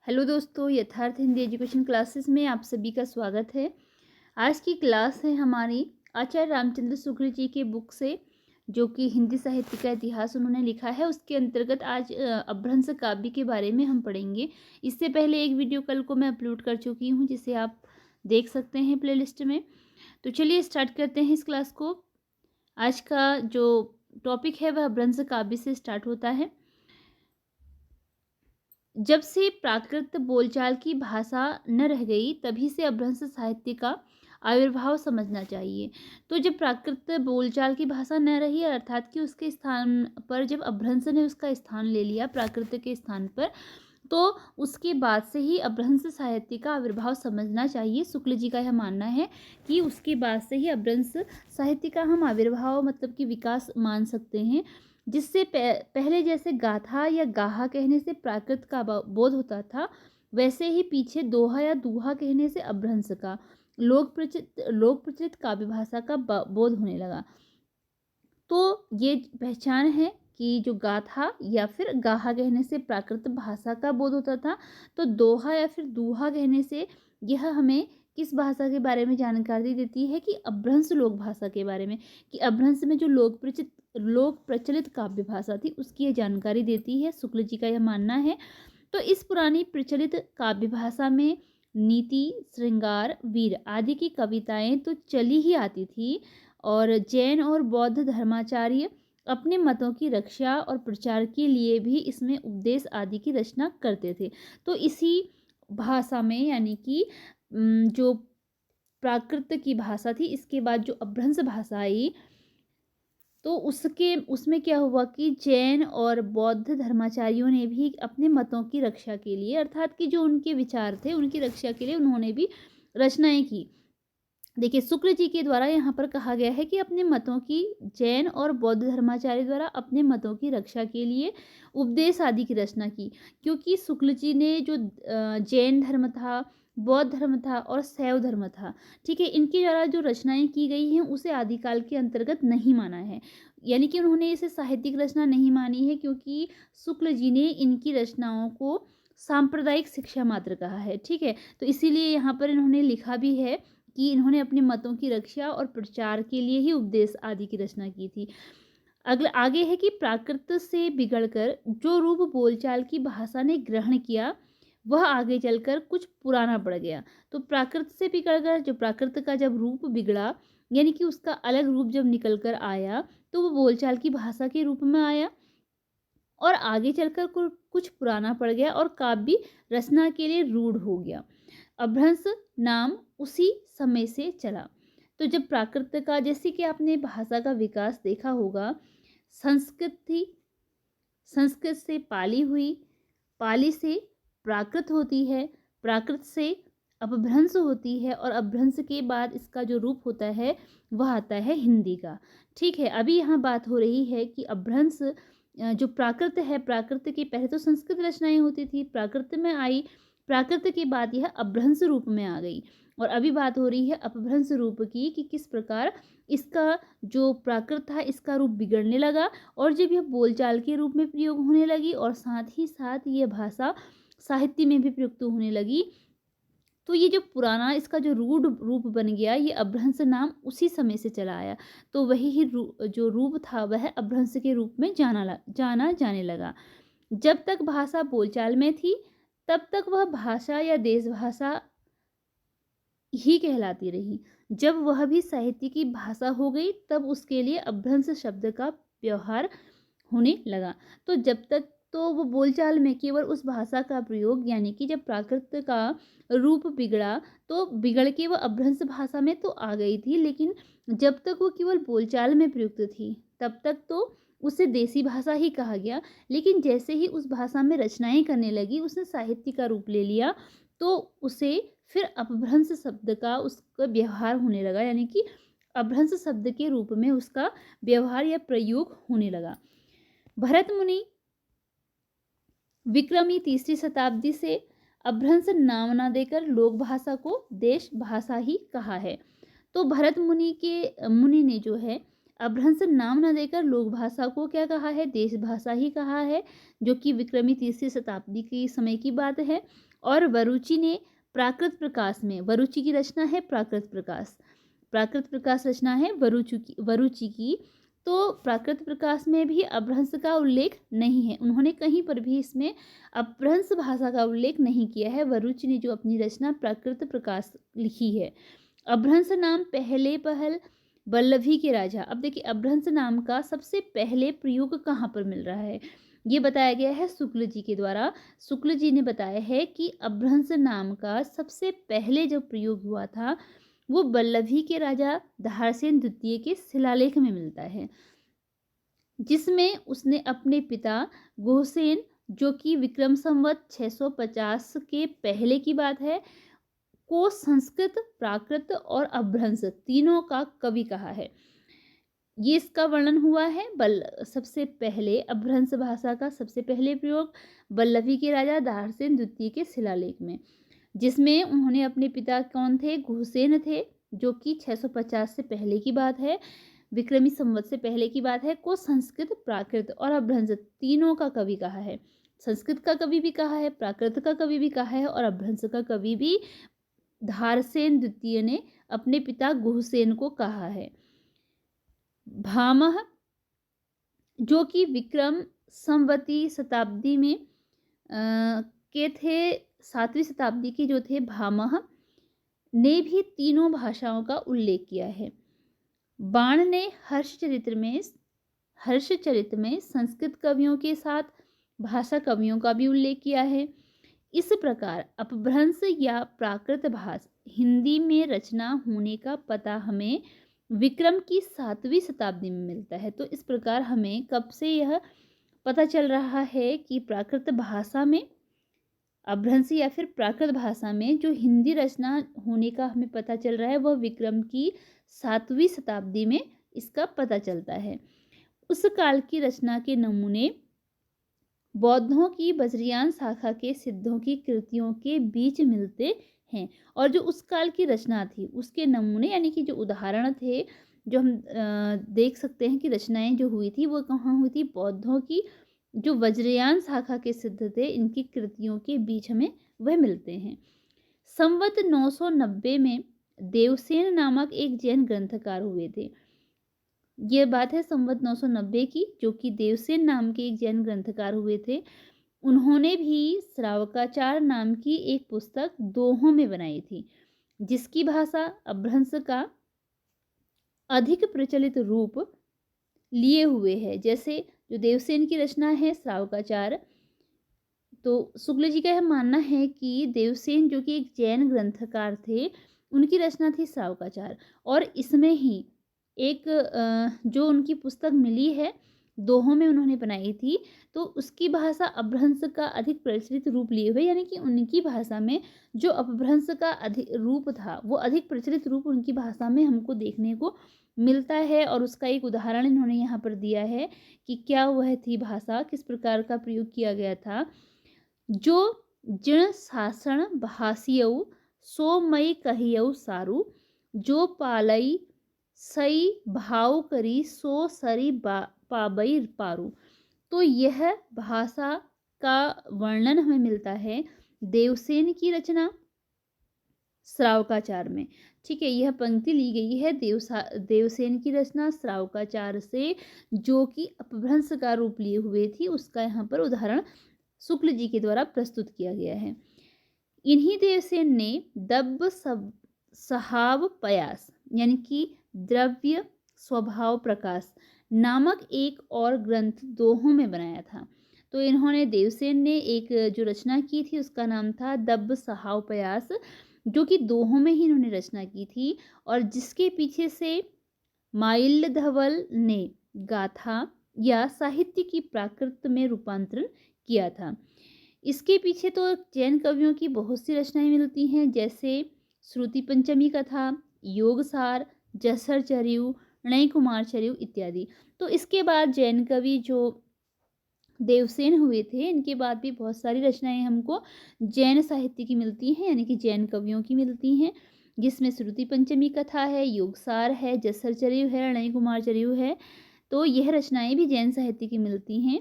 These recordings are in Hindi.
हेलो दोस्तों, यथार्थ हिंदी एजुकेशन क्लासेस में आप सभी का स्वागत है। आज की क्लास है हमारी आचार्य रामचंद्र शुक्ल जी के बुक से, जो कि हिंदी साहित्य का इतिहास उन्होंने लिखा है। उसके अंतर्गत आज अपभ्रंश काव्य के बारे में हम पढ़ेंगे। इससे पहले एक वीडियो कल को मैं अपलोड कर चुकी हूँ, जिसे आप देख सकते हैं प्लेलिस्ट में। तो चलिए स्टार्ट करते हैं इस क्लास को। आज का जो टॉपिक है वह अपभ्रंश काव्य से स्टार्ट होता है। जब से प्राकृत बोलचाल की भाषा न रह गई, तभी से अपभ्रंश साहित्य का आविर्भाव समझना चाहिए। तो जब प्राकृत बोलचाल की भाषा न रही, अर्थात कि उसके स्थान पर जब अपभ्रंश ने उसका स्थान ले लिया प्राकृत के स्थान पर, तो उसके बाद से ही अपभ्रंश साहित्य का आविर्भाव समझना चाहिए। शुक्ल जी का यह मानना है कि उसके बाद से ही अपभ्रंश साहित्य का हम आविर्भाव मतलब कि विकास मान सकते हैं। जिससे पहले जैसे गाथा या गाहा कहने से प्राकृत का बोध होता था, वैसे ही पीछे दोहा या दूहा कहने से अपभ्रंश का लोक प्रचलित काव्य भाषा का बोध होने लगा। तो ये पहचान है कि जो गाथा या फिर गाहा कहने से प्राकृत भाषा का बोध होता था, तो दोहा या फिर दूहा कहने से यह हमें किस भाषा के बारे में जानकारी देती है कि अपभ्रंश लोक भाषा के बारे में, कि अपभ्रंश में जो लोक प्रचलित काव्य भाषा थी उसकी यह जानकारी देती है। शुक्ल जी का यह मानना है। तो इस पुरानी प्रचलित काव्य भाषा में नीति, श्रृंगार, वीर आदि की कविताएं तो चली ही आती थी, और जैन और बौद्ध धर्माचार्य अपने मतों की रक्षा और प्रचार के लिए भी इसमें उपदेश आदि की रचना करते थे। तो इसी भाषा में, यानी कि जो प्राकृत की भाषा थी, इसके बाद जो अपभ्रंश भाषा आई, तो उसमें क्या हुआ कि जैन और बौद्ध धर्माचार्यों ने भी अपने मतों की रक्षा के लिए, अर्थात कि जो उनके विचार थे उनकी रक्षा के लिए उन्होंने भी रचनाएं की। देखिए, शुक्ल जी के द्वारा यहाँ पर कहा गया है कि अपने मतों की, जैन और बौद्ध धर्माचार्य द्वारा अपने मतों की रक्षा के लिए उपदेश आदि की रचना की। क्योंकि शुक्ल जी ने जो जैन धर्म था, बौद्ध धर्म था और शैव धर्म था, ठीक है, इनके द्वारा जो रचनाएं की गई हैं उसे आदिकाल के अंतर्गत नहीं माना है। यानी कि उन्होंने इसे साहित्यिक रचना नहीं मानी है, क्योंकि शुक्ल जी ने इनकी रचनाओं को सांप्रदायिक शिक्षा मात्र कहा है। ठीक है, तो इसीलिए यहाँ पर इन्होंने लिखा भी है कि इन्होंने अपने मतों की रक्षा और प्रचार के लिए ही उपदेश आदि की रचना की थी। अगला आगे है कि प्राकृत से बिगड़कर जो रूप बोलचाल की भाषा ने ग्रहण किया, वह आगे चलकर कुछ पुराना पड़ गया। तो प्राकृत से बिगड़कर, जो प्राकृत का जब रूप बिगड़ा, यानी कि उसका अलग रूप जब निकल कर आया, तो वो बोलचाल की भाषा के रूप में आया और आगे चलकर कुछ पुराना पड़ गया और काव्य रचना के लिए रूढ़ हो गया। अपभ्रंश नाम उसी समय से चला। तो जब प्राकृत का, जैसे कि आपने भाषा का विकास देखा होगा, संस्कृत थी, संस्कृत से पाली हुई, पाली से प्राकृत होती है, प्राकृत से अपभ्रंश होती है, और अपभ्रंश के बाद इसका जो रूप होता है वह आता है हिंदी का। ठीक है, अभी यहाँ बात हो रही है कि अपभ्रंश जो प्राकृत है, प्राकृत के पहले तो संस्कृत रचनाएं होती थी, प्राकृत में आई, प्राकृत के बाद यह अपभ्रंश रूप में आ गई, और अभी बात हो रही है अपभ्रंश रूप की, कि किस प्रकार इसका जो प्राकृत था इसका रूप बिगड़ने लगा, और जब यह बोलचाल के रूप में प्रयोग होने लगी और साथ ही साथ यह भाषा साहित्य में भी प्रयुक्त होने लगी, तो ये जो पुराना इसका जो रूढ़ रूप बन गया, ये अपभ्रंश नाम उसी समय से चला आया। तो वही ही जो रूप था वह अपभ्रंश के रूप में जाना जाने लगा। जब तक भाषा बोलचाल में थी, तब तक वह भाषा या देश भाषा ही कहलाती रही। जब वह भी साहित्य की भाषा हो गई, तब उसके लिए अपभ्रंश शब्द का व्यवहार होने लगा। तो जब तक तो वो बोलचाल में केवल उस भाषा का प्रयोग, यानी कि जब प्राकृत का रूप बिगड़ा, तो बिगड़ के वो अपभ्रंश भाषा में तो आ गई थी, लेकिन जब तक वो केवल बोलचाल में प्रयुक्त थी, तब तक तो उसे देसी भाषा ही कहा गया। लेकिन जैसे ही उस भाषा में रचनाएं करने लगी, उसने साहित्य का रूप ले लिया, तो उसे फिर अपभ्रंश शब्द का उसका व्यवहार होने लगा, यानी कि अपभ्रंश शब्द के रूप में उसका व्यवहार या प्रयोग होने लगा। भरत मुनि विक्रमी तीसरी शताब्दी से अपभ्रंश नाम ना देकर लोक भाषा को देश भाषा ही कहा है। तो भरत मुनि ने जो है अपभ्रंश नाम न देकर लोक भाषा को क्या कहा है, देश भाषा ही कहा है, जो कि विक्रमी तीसरी शताब्दी के समय की बात है। और वरुचि ने प्राकृत प्रकाश में, वरुचि की रचना है प्राकृत प्रकाश, प्राकृत प्रकाश रचना है वरुचि की। तो प्राकृत प्रकाश में भी अपभ्रंश का उल्लेख नहीं है, उन्होंने कहीं पर भी इसमें अपभ्रंश भाषा का उल्लेख नहीं किया है। वरुचि ने जो अपनी रचना प्राकृत प्रकाश लिखी है। अपभ्रंश नाम पहले पहल वल्लभी के राजा। अब देखिए अपभ्रंश नाम का सबसे पहले प्रयोग कहाँ पर मिल रहा है, ये बताया गया है शुक्ल जी के द्वारा। शुक्ल जी ने बताया है कि अपभ्रंश नाम का सबसे पहले जो प्रयोग हुआ था वो वल्लभी के राजा धारसेन द्वितीय के शिलालेख में मिलता है, जिसमें उसने अपने पिता गोसेन, जो कि विक्रम संवत 650 के पहले की बात है, को संस्कृत, प्राकृत और अपभ्रंश तीनों का कवि कहा है। ये इसका वर्णन हुआ है सबसे पहले अपभ्रंश भाषा का सबसे पहले प्रयोग वल्लभी के राजा धारसेन द्वितीय के शिलालेख में, जिसमें उन्होंने अपने पिता कौन थे, घुसेन थे, जो कि 650 से पहले की बात है, विक्रमी संवत से पहले की बात है, को संस्कृत, प्राकृत और अपभ्रंश तीनों का कवि कहा है। संस्कृत का कवि भी कहा है, प्राकृत का कवि भी कहा है और अपभ्रंश का कवि भी धारसेन द्वितीय ने अपने पिता गुहसेन को कहा है। भामह, जो कि विक्रम संवती शताब्दी में के थे, 7वीं शताब्दी के जो थे भामह ने भी तीनों भाषाओं का उल्लेख किया है। बाण ने हर्षचरित में संस्कृत कवियों के साथ भाषा कवियों का भी उल्लेख किया है। इस प्रकार अपभ्रंश या प्राकृत भाषा हिंदी में रचना होने का पता हमें विक्रम की 7वीं शताब्दी में मिलता है। तो इस प्रकार हमें कब से यह पता चल रहा है कि प्राकृत भाषा में, अपभ्रंश या फिर प्राकृत भाषा में जो हिंदी रचना होने का हमें पता चल रहा है वह विक्रम की 7वीं शताब्दी में इसका पता चलता है। उस काल की रचना के नमूने बौद्धों की वज्रयान शाखा के सिद्धों की कृतियों के बीच मिलते हैं, और जो उस काल की रचना थी उसके नमूने यानी कि जो उदाहरण थे, जो हम देख सकते हैं कि रचनाएं जो हुई थी वो कहाँ हुई थी, बौद्धों की जो वज्रयान शाखा के सिद्ध थे इनकी कृतियों के बीच हमें वह मिलते हैं। संवत 990 में देवसेन नामक एक जैन ग्रंथकार हुए थे। ये बात है संवत 990 की, जो कि देवसेन नाम के एक जैन ग्रंथकार हुए थे। उन्होंने भी श्रावकाचार नाम की एक पुस्तक दोहों में बनाई थी, जिसकी भाषा अपभ्रंश का अधिक प्रचलित रूप लिए हुए है। जैसे जो देवसेन की रचना है श्रावकाचार, तो शुक्ल जी का यह मानना है कि देवसेन जो कि एक जैन ग्रंथकार थे उनकी रचना थी श्रावकाचार, और इसमें ही एक जो उनकी पुस्तक मिली है दोहों में उन्होंने बनाई थी, तो उसकी भाषा अपभ्रंश का अधिक प्रचलित रूप लिए हुए, यानी कि उनकी भाषा में जो अपभ्रंश का अधिक रूप था वो अधिक प्रचलित रूप उनकी भाषा में हमको देखने को मिलता है। और उसका एक उदाहरण इन्होंने यहाँ पर दिया है कि क्या वह थी भाषा, किस प्रकार का प्रयोग किया गया था। जो जिण शासन भाषियऊ सो मई कहियऊ सारू, जो पालई सई भाव करी सो सरी पाबई पारू। तो यह भाषा का वर्णन हमें मिलता है देवसेन की रचना श्रावकाचार में। ठीक है, यह पंक्ति ली गई है देवसेन की रचना श्रावकाचार से, जो कि अपभ्रंश का रूप लिए हुए थी, उसका यहाँ पर उदाहरण शुक्ल जी के द्वारा प्रस्तुत किया गया है। इन्हीं देवसेन ने दब्ब सहाव पयास यानी कि द्रव्य स्वभाव प्रकाश नामक एक और ग्रंथ दोहों में बनाया था। तो इन्होंने देवसेन ने एक जो रचना की थी उसका नाम था दब्ब सहाव पयास, जो कि दोहों में ही इन्होंने रचना की थी, और जिसके पीछे से माइल्ड धवल ने गाथा या साहित्य की प्राकृत में रूपांतरण किया था। इसके पीछे तो जैन कवियों की बहुत सी रचनाएं मिलती हैं, जैसे श्रुति पंचमी कथा, योगसार, जसर चरियु, नई कुमार चरियु इत्यादि। तो इसके बाद जैन कवि जो देवसेन हुए थे, इनके बाद भी बहुत सारी रचनाएं हमको जैन साहित्य की मिलती हैं, यानी कि जैन कवियों की मिलती हैं। जिसमें श्रुति पंचमी कथा है, योगसार है, जसर चरियु है, रणय कुमार चरियु है। तो यह रचनाएं भी जैन साहित्य की मिलती हैं।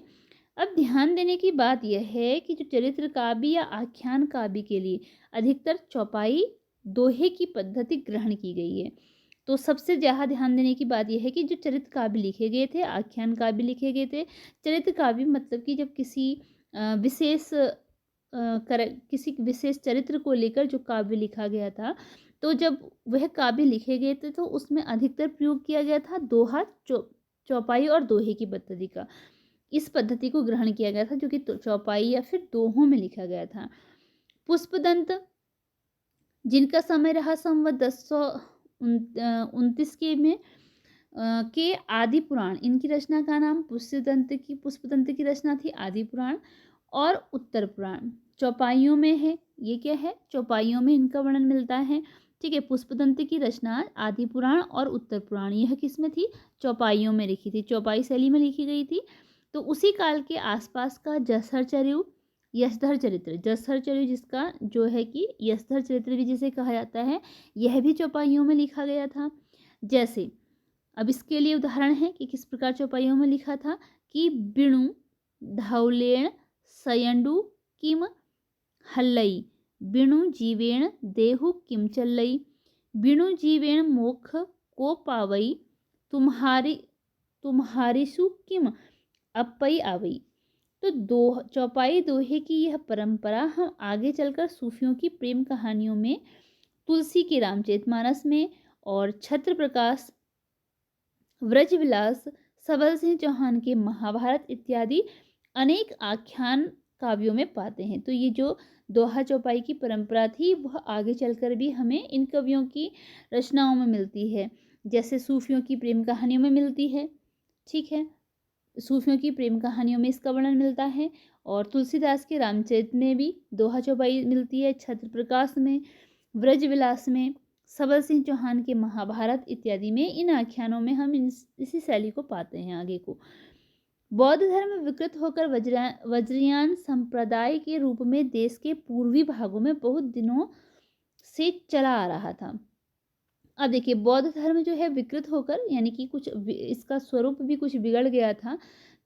अब ध्यान देने की बात यह है कि जो चरित्र काव्य या आख्यान काव्य के लिए अधिकतर चौपाई दोहे की पद्धति ग्रहण की गई है। तो सबसे ज़्यादा ध्यान देने की बात यह है कि जो चरित्र काव्य लिखे गए थे, आख्यान काव्य लिखे गए थे। चरित्र काव्य मतलब कि जब किसी किसी विशेष चरित्र को लेकर जो काव्य लिखा गया था, तो जब वह काव्य लिखे गए थे तो उसमें अधिकतर प्रयोग किया गया था दोहा, चौपाई और दोहे की पद्धति का। इस पद्धति को ग्रहण किया गया था जो कि चौपाई या फिर दोहों में लिखा गया था। पुष्पदंत, जिनका समय रहा संवत 1029 के आदि पुराण, इनकी रचना का नाम पुष्पदंत की रचना थी आदि पुराण और उत्तर पुराण। चौपाइयों में है, ये क्या है, चौपाइयों में इनका वर्णन मिलता है। ठीक है, पुष्पदंत की रचना आदि पुराण और उत्तर पुराण, यह किस में थी, चौपाइयों में लिखी थी, चौपाई शैली में लिखी गई थी। तो उसी काल के आसपास का जसहर चरियु, यशधर चरित्र, जसहर चरियु जिसका जो है कि यशधर चरित्र भी जिसे कहा जाता है, यह भी चौपाइयों में लिखा गया था। जैसे अब इसके लिए उदाहरण है कि किस प्रकार चौपाइयों में लिखा था कि बिणु धौलेण सयंडु किम हल्लई, बिणु जीवेण देहु किम चल्लई, बिणु जीवेण मोक्ष को पावई, तुम्हारिसु किम अपई आवई। तो चौपाई दोहे की यह परंपरा हम आगे चलकर सूफियों की प्रेम कहानियों में, तुलसी के रामचरितमानस में और छत्र प्रकाश व्रजविलास, सबल सिंह चौहान के महाभारत इत्यादि अनेक आख्यान काव्यों में पाते हैं। तो ये जो दोहा चौपाई की परंपरा थी वह आगे चलकर भी हमें इन कवियों की रचनाओं में मिलती है, जैसे सूफियों की प्रेम कहानियों में मिलती है। ठीक है, सूफियों की प्रेम कहानियों में इसका वर्णन मिलता है और तुलसीदास के रामचरित में भी दोहा चौपाई मिलती है, छत्र प्रकाश में, व्रजविलास में, सबल सिंह चौहान के महाभारत इत्यादि में। इन आख्यानों में हम इसी शैली को पाते हैं। आगे को बौद्ध धर्म विकृत होकर वज्रयान संप्रदाय के रूप में देश के पूर्वी भागों में बहुत दिनों से चला आ रहा था। अब देखिए, बौद्ध धर्म जो है विकृत होकर, यानी कि कुछ इसका स्वरूप भी कुछ बिगड़ गया था।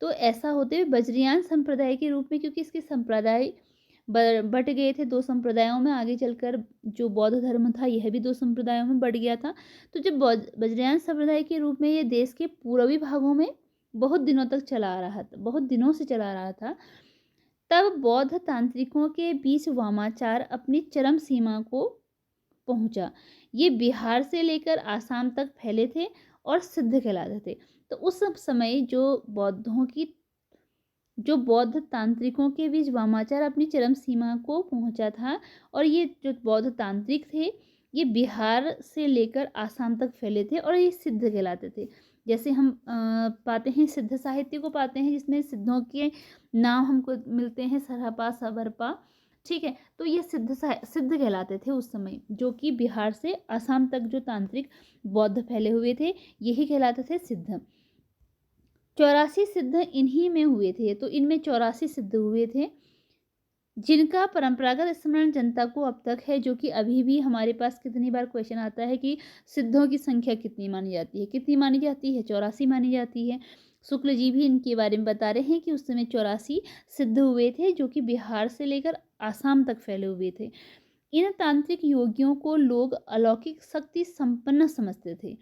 तो ऐसा होते हुए वज्रयान संप्रदाय के रूप में, क्योंकि इसके संप्रदाय बट गए थे दो संप्रदायों में, आगे चलकर जो बौद्ध धर्म था यह भी दो संप्रदायों में बढ़ गया था। तो जब वज्रयान संप्रदाय के रूप में ये देश के पूर्वी भागों में बहुत दिनों तक चला आ रहा था, बहुत दिनों से चला आ रहा था, तब बौद्ध तांत्रिकों के बीच वामाचार अपनी चरम सीमा को पहुंचा। ये बिहार से लेकर आसाम तक फैले थे और सिद्ध कहलाते थे। तो उस समय जो बौद्ध तांत्रिकों के बीच वामाचार अपनी चरम सीमा को पहुंचा था, और ये जो बौद्ध तांत्रिक थे ये बिहार से लेकर आसाम तक फैले थे और ये सिद्ध कहलाते थे। जैसे हम पाते हैं सिद्ध साहित्य को पाते हैं, जिसमें सिद्धों के नाम हमको मिलते हैं, सरहपा, सबरपा। ठीक है, तो ये सिद्ध कहलाते थे उस समय, जो कि बिहार से आसाम तक जो तांत्रिक बौद्ध फैले हुए थे यही कहलाते थे सिद्ध। 84 सिद्ध इन्हीं में हुए थे। तो इनमें 84 सिद्ध हुए थे जिनका परंपरागत स्मरण जनता को अब तक है, जो कि अभी भी हमारे पास कितनी बार क्वेश्चन आता है कि सिद्धों की संख्या कितनी मानी जाती है, कितनी मानी जाती है, 84 मानी जाती है। शुक्ल जी भी इनके बारे में बता रहे हैं कि उस समय 84 सिद्ध हुए थे, जो कि बिहार से लेकर आसाम तक फैले हुए थे। इन तांत्रिक योगियों को लोग अलौकिक शक्ति संपन्न समझते थे।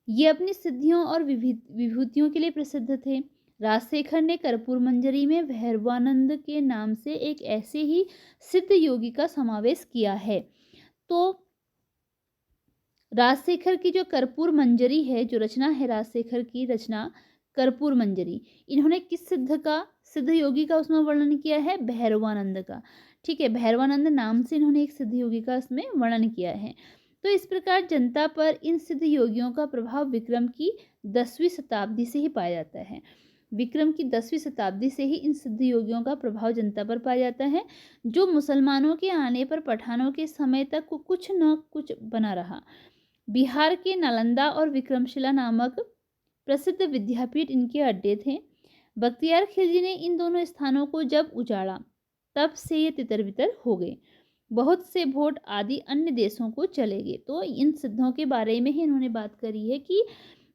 ये अपनी सिद्धियों और विभूतियों के लिए प्रसिद्ध थे। राजशेखर ने कर्पूर मंजरी में भैरवानंद के नाम से एक ऐसे ही सिद्ध योगी का समावेश किया है। तो राजशेखर की जो कर्पूर मंजरी है, जो रचना है राजशेखर की रचना कर्पूर मंजरी, इन्होंने किस सिद्ध योगी का उसमें वर्णन किया है, भैरवानंद का। ठीक है, भैरवानंद नाम से इन्होंने एक सिद्ध योगी का उसमें वर्णन किया है। तो इस प्रकार जनता पर इन सिद्ध योगियों का प्रभाव विक्रम की 10वीं शताब्दी से ही पाया जाता है। विक्रम की 10वीं शताब्दी से ही इन सिद्ध योगियों का प्रभाव जनता पर पाया जाता है, जो मुसलमानों के आने पर पठानों के समय तक कुछ न कुछ बना रहा। बिहार के नालंदा और विक्रमशिला नामक प्रसिद्ध विद्यापीठ इनके अड्डे थे। बख्तियार खिलजी ने इन दोनों स्थानों को जब उजाड़ा, तब से ये तितर बितर हो गए। बहुत से भोट आदि अन्य देशों को चलेंगे। तो इन सिद्धों के बारे में ही इन्होंने बात करी है कि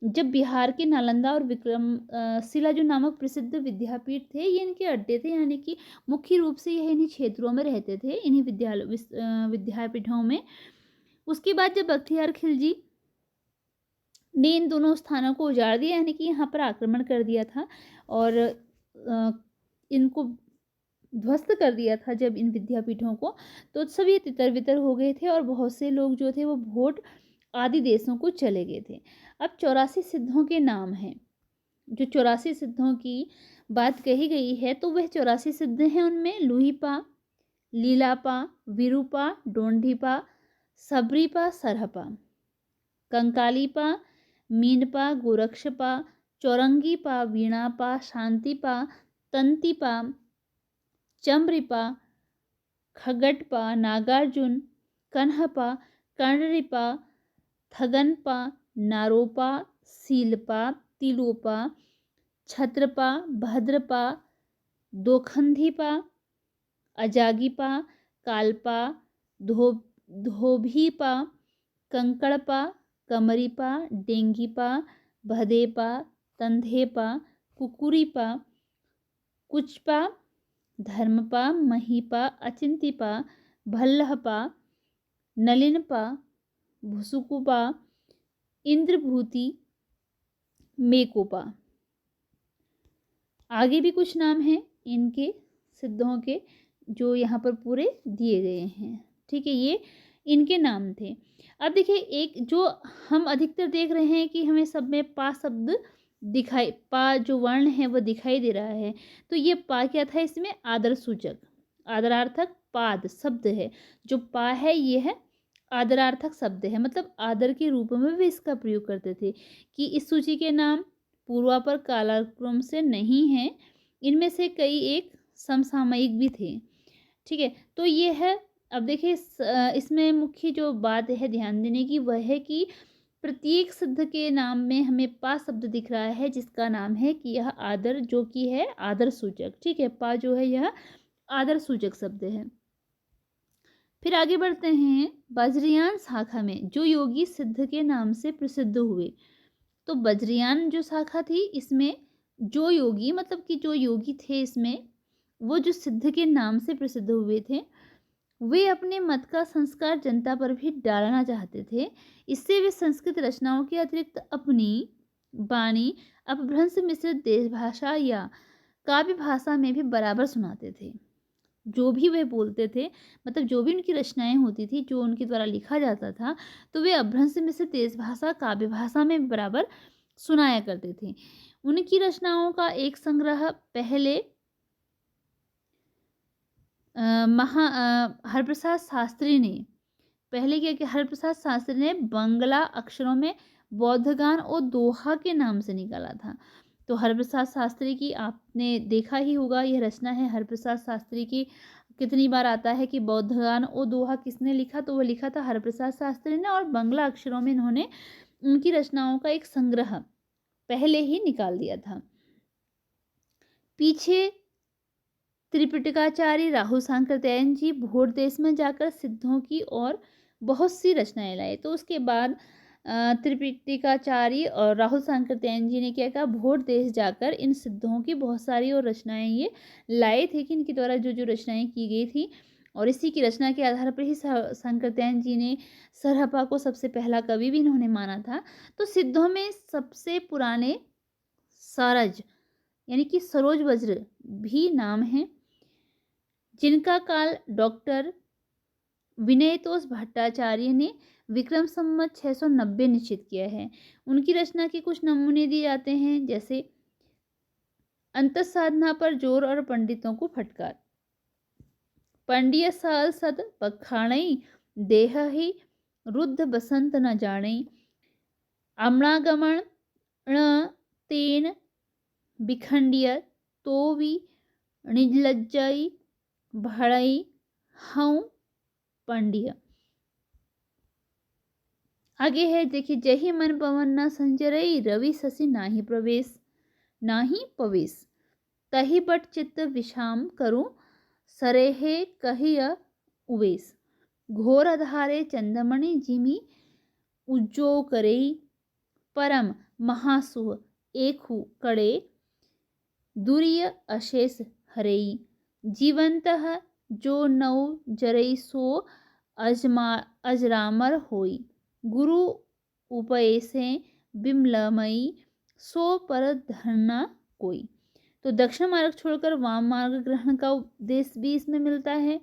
जब बिहार के नालंदा और शिला जो नामक प्रसिद्ध विद्यापीठ थे, ये इनके अड्डे थे, यानी कि मुख्य रूप से यह इन्हीं क्षेत्रों में रहते थे, इन्हीं विद्यापीठों में। उसके बाद जब बख्तियार खिलजी ने इन दोनों स्थानों को उजाड़ दिया, यानी कि यहाँ पर आक्रमण कर दिया था और इनको ध्वस्त कर दिया था जब इन विद्यापीठों को, तो सभी तितर बितर हो गए थे और बहुत से लोग जो थे वो भोट आदि देशों को चले गए थे। अब 84 सिद्धों के नाम हैं। जो 84 सिद्धों की बात कही गई है तो वह 84 सिद्ध हैं। उनमें लूहीपा, लीलापा, विरूपा, डोंडीपा, सबरीपा, सरहपा, कंकालीपा, मीनपा, गोरक्षपा, चौरंगीपा, वीणापा, शांतिपा, तंतीपा, चमरीपा, खगटपा, नागार्जुन, कन्हपा, कर्णरिपा, थगनपा, नारोपा, सीलपा, तिलोपा, छत्रपा, भद्रपा, दोखंधीपा, अजागीपा, कालपा, धोभीपा, कंकड़पा, कमरीपा, डेंगीपा, भदेपा, तंधेपा, कुकुरीपा, कुचपा, धर्मपा, महीपा, अचिंतीपा, भल्लहपा, नलिनपा, भुसुकुपा, इंद्रभूति, मेकोपा। आगे भी कुछ नाम हैं इनके सिद्धों के जो यहाँ पर पूरे दिए गए हैं। ठीक है, ये इनके नाम थे। अब देखिए, एक जो हम अधिकतर देख रहे हैं कि हमें सब में पा शब्द दिखाई, पा जो वर्ण है वो दिखाई दे रहा है। तो ये पा क्या था, इसमें आदर सूचक, आदरार्थक पाद शब्द है। जो पा है ये है आदरार्थक शब्द है, मतलब आदर के रूप में भी इसका प्रयोग करते थे कि इस सूची के नाम पूर्वापर कालाक्रम से नहीं हैं, इनमें से कई एक समसामयिक भी थे। ठीक है, तो ये है। अब देखिए, इसमें मुख्य जो बात है ध्यान देने की वह है कि प्रत्येक सिद्ध के नाम में हमें पा शब्द दिख रहा है, जिसका नाम है कि यह आदर, जो कि है आदर सूचक। ठीक है, पा जो है यह आदर सूचक शब्द है। फिर आगे बढ़ते हैं। बज्रयान शाखा में जो योगी सिद्ध के नाम से प्रसिद्ध हुए, तो बज्रयान जो शाखा थी इसमें जो योगी, मतलब कि जो योगी थे इसमें, वो जो सिद्ध के नाम से प्रसिद्ध हुए थे, वे अपने मत का संस्कार जनता पर भी डालना चाहते थे। इससे वे संस्कृत रचनाओं के अतिरिक्त अपनी वाणी अपभ्रंश मिश्रित देश भाषा या काव्य भाषा में भी बराबर सुनाते थे। जो भी वे बोलते थे, मतलब जो भी उनकी रचनाएं होती थी, जो उनके द्वारा लिखा जाता था, तो वे अपभ्रंश मिश्रित देश भाषा काव्य भाषा में बराबर सुनाया करते थे। उनकी रचनाओं का एक संग्रह पहले हरप्रसाद शास्त्री ने क्या किया, हरप्रसाद शास्त्री ने बंगला अक्षरों में बौद्धगान और दोहा के नाम से निकाला था। तो हरप्रसाद शास्त्री की आपने देखा ही होगा, यह रचना है हरप्रसाद शास्त्री की। कितनी बार आता है कि बौद्धगान और दोहा किसने लिखा, तो वह लिखा था हरप्रसाद शास्त्री ने, और बंगला अक्षरों में इन्होंने उनकी रचनाओं का एक संग्रह पहले ही निकाल दिया था। पीछे त्रिपिटकाचार्य राहुल सांकृत्यायन जी भोट देश में जाकर सिद्धों की और बहुत सी रचनाएं लाए। तो उसके बाद त्रिपिटकाचार्य और राहुल सांकृत्यायन जी ने क्या कहा, भोट देश जाकर इन सिद्धों की बहुत सारी और रचनाएं ये लाए थे कि इनके द्वारा जो जो रचनाएं की गई थी, और इसी की रचना के आधार पर ही सांकृत्यायन जी ने सरहपा को सबसे पहला कवि भी इन्होंने माना था। तो सिद्धों में सबसे पुराने सारज यानी कि सरोज वज्र भी नाम हैं, जिनका काल डॉक्टर विनयतोष भट्टाचार्य ने विक्रम संवत 690 निश्चित किया है। उनकी रचना के कुछ नमूने दिए जाते हैं, जैसे अंतःसाधना पर जोर और पंडितों को फटकार, पंडिय साल सद पखाणई, देह ही रुद्ध बसंत न जाणई, अमणागमन तेन बिखंडिय तोवी निजलज्जई भड़ई हऊँ पंडिय। आगे है, देखिए, जही मन पवन न संजरई, रवि शशि नाही पवेश, तही बट चित्त विषाम करूं, सरेहे कहिय उवेश। घोर अधारे चंदमणि जिमि उज्जो करई, परम महासुह एकहु कड़े, दुरिय अशेष हरई। जीवंतः जो नौ जरई सो अजरामर होई, गुरु उपैसे बिमलमयी, सो पर धरना कोई। तो दक्षिण मार्ग छोड़कर वाम मार्ग ग्रहण का उपदेश भी इसमें मिलता है।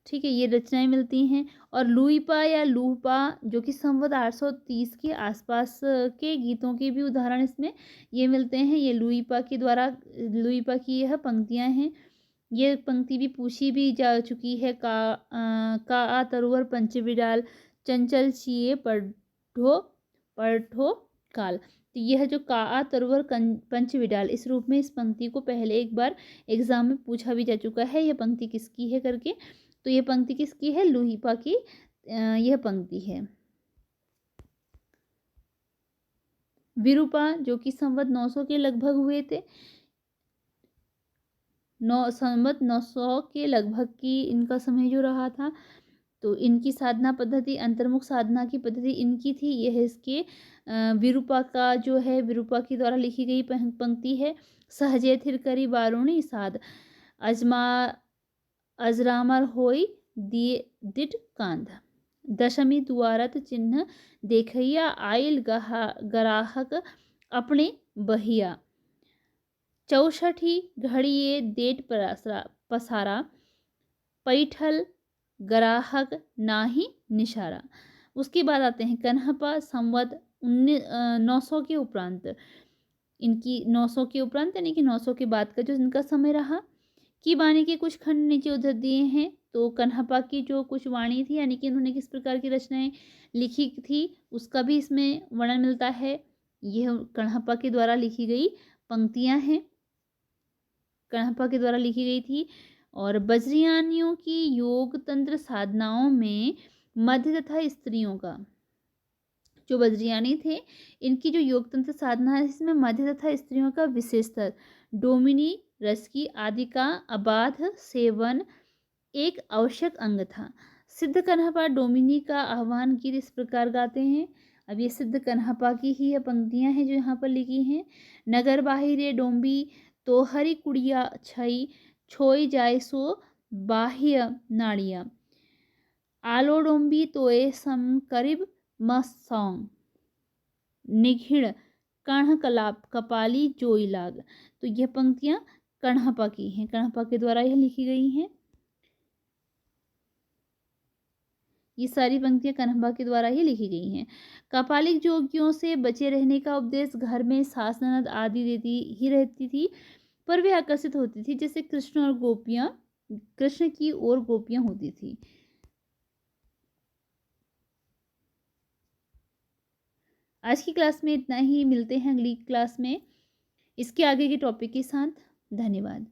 ठीक है, ये रचनाएं मिलती हैं। और लुईपा या लूहपा जो कि संवत 830 के आसपास के गीतों के भी उदाहरण इसमें ये मिलते हैं। ये लुईपा की यह पंक्तियां हैं। ये पंक्ति भी पूछी भी जा चुकी है। का तरुवर पंचविडाल, चंचल छिए पढ़ो पढ़ो काल। तो यह जो का तरुवर पंचविडाल, इस रूप में इस पंक्ति को पहले एक बार एग्जाम में पूछा भी जा चुका है, यह पंक्ति किसकी है करके। तो यह पंक्ति किसकी है? लुहीपा की यह पंक्ति है। विरूपा जो कि संवत 900 के लगभग हुए थे, संवत 900 के लगभग की इनका समय जो रहा था। तो इनकी साधना पद्धति, अंतर्मुख साधना की पद्धति इनकी थी। यह इसके विरूपा का जो है, विरूपा के द्वारा लिखी गई पंक्ति है। सहजे थिर करी बारुणी साध, अजरामर होई दिए दिट कांध। दशमी दुआरत चिन्ह देखैया, आइल गराहक अपने बहिया। 64 घड़िए डेट पसारा, पैठल गराहक नाही निशारा। उसके बाद आते हैं कन्हपा, संवत 900 के उपरांत। इनकी 900 के उपरांत यानी कि 900 के बाद का जो इनका समय रहा। की वाणी के कुछ खंड नीचे उधर दिए हैं। तो कन्हपा की जो कुछ वाणी थी, यानी कि इन्होंने किस प्रकार की रचनाएं लिखी थी, उसका भी इसमें वर्णन मिलता है। यह कन्हपा के द्वारा लिखी गई पंक्तियां हैं, कन्हपा के द्वारा लिखी गई थी। और बज्रियानियों की योग तंत्र साधनाओं में मध्य तथा स्त्रियों का, जो बज्रियानी थे इनकी जो योग तंत्र साधना है, इसमें मध्य तथा स्त्रियों का विशेषतर डोमिनी रस की आदि का अबाध सेवन एक आवश्यक अंग था। सिद्ध कन्हपा डोमिनी का आह्वान गीत इस प्रकार गाते हैं। अब ये सिद्ध कन्हपा की ही पंक्तियां हैं जो यहाँ पर लिखी हैं। नगर बाहिरे डोंबी तो हरी कुड़िया छई, छोई जाय सो बाह्य नाड़िया। आलो डोंबी तोए सम करीब मसौंग, निघिड़ कर्ण कलाप कपाली जोई लाग। तो यह पंक्तियां कन्हपा की हैं, कन्हपा के द्वारा यह लिखी गई हैं। ये सारी पंक्तियां कन्हपा के द्वारा ही लिखी गई हैं। कपालिक जोगियों से बचे रहने का उपदेश घर में सास ननद आदि देती ही रहती थी, पर वे आकर्षित होती थी जैसे कृष्ण की ओर गोपियां होती थी। आज की क्लास में इतना ही। मिलते हैं अगली क्लास में इसके आगे के टॉपिक के साथ। धन्यवाद।